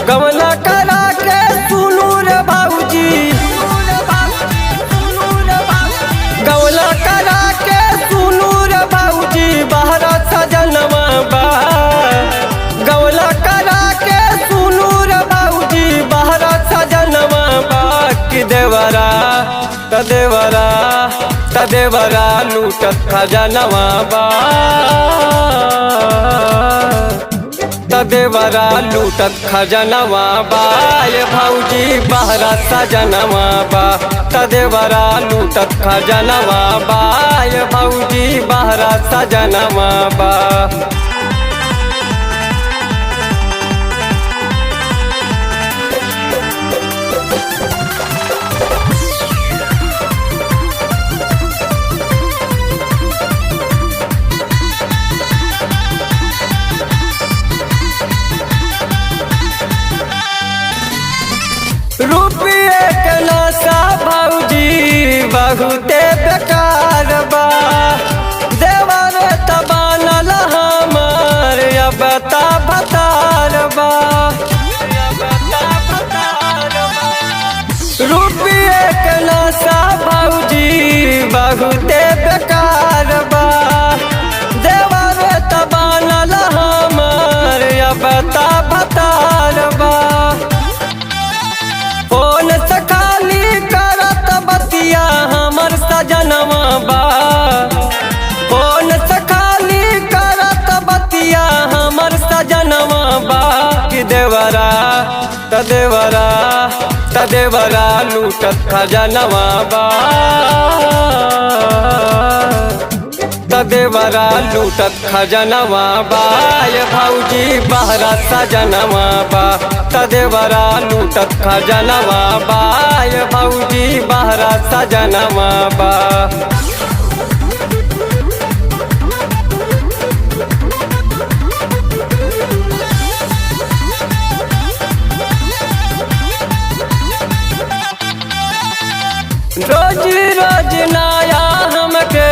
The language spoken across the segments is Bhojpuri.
गवना करा के सुनू रे भाऊजी, गवना करा के सुनू रे भाऊजी बाहर सजनवा बा। गवना करा के सुनू रे भाऊजी बाहर सजनवा बा। कि देवरा तदेवरा लूटत खजनवा बा। तदेवरा लूटत खजनवा बा ये भौजी बहरा सजनवा बा। तदेवरा लूटत खजनवा बा ये भौजी बहरा सजनवा बा। रुपये के नशा भौजी बहुते बेकार बा। देवर तबानल हमार अब भतार बा। रुपये के नशा भौजी बहुते बेकार बा। देवर तबानल हमार अब भतार बा। फोन से खाली करत बतिया हमर सजनवा बा। फोन से खाली करत बतिया हमर सजनवा बा। कि तदेवरा लूटत खजनवा बा। तदेवरा लूटत खजनवा बा ये भौजी बहरा सजनवा बा। तदेवरा लूटत खजनवा बा ये भौजी बहरा सजनवा बा। रोज रोज नया हमके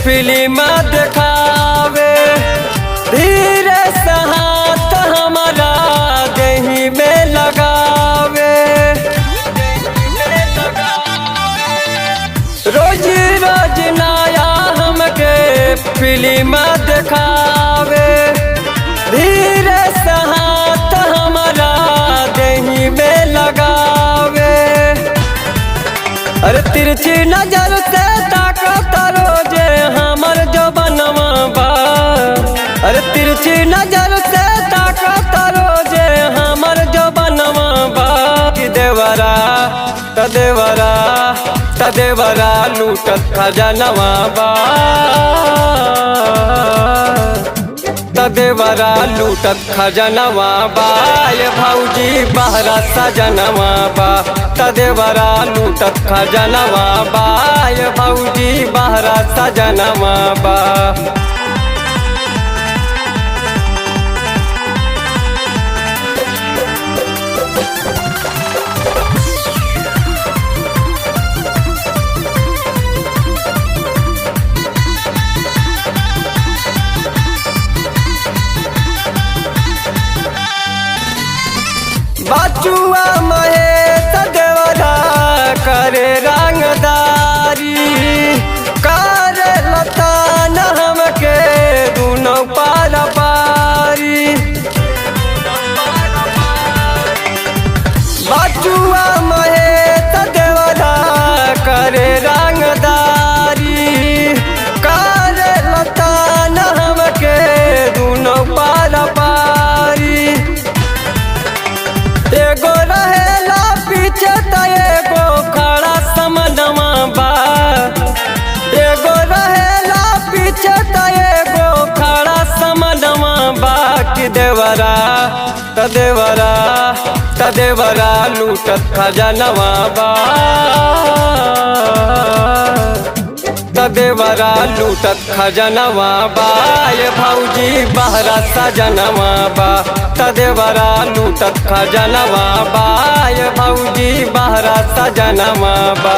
फिल्म दिखावे। धीरे से हाथ हमारा देही में लगावे। रोज रोज नया हमके फिल्म दिखावे। धीरे से हाथ हमारा देही में लगावे। अरे तिरछी नजर से ताकत रोजे हमर जो बनवा बा। अरे तिरछी नजर से ताकत रोजे हमर जो बनवा बा। कि तदेवरा लूटत खजनवा बा। तदेवरा लूटत खजनवा बा ये भौजी बहरा सजनवा बा। तदेवरा लूटत खजनवा बा ये भौजी बहरा सजनवा बा। बचुआ महेश देवरा करे रंगदारी। करे लतान हमके दूनों पार पारी। बचुआ महेश देवरा करे रंगदारी। करे लतान हमके दूनों पार पारी। एगो रहेला पीछे त एगो खड़ा समनवा बा। एगो रहेला पीछे त एगो खड़ा समनवा बा। कि तदेवरा लूटत खजनवा बा। तदेवरा लूटत खजनवा बा ये भौजी बहरा सजनवा बा। तदेवरा लूटत खजनवा बा ये भौजी बहरा सजनवा बा।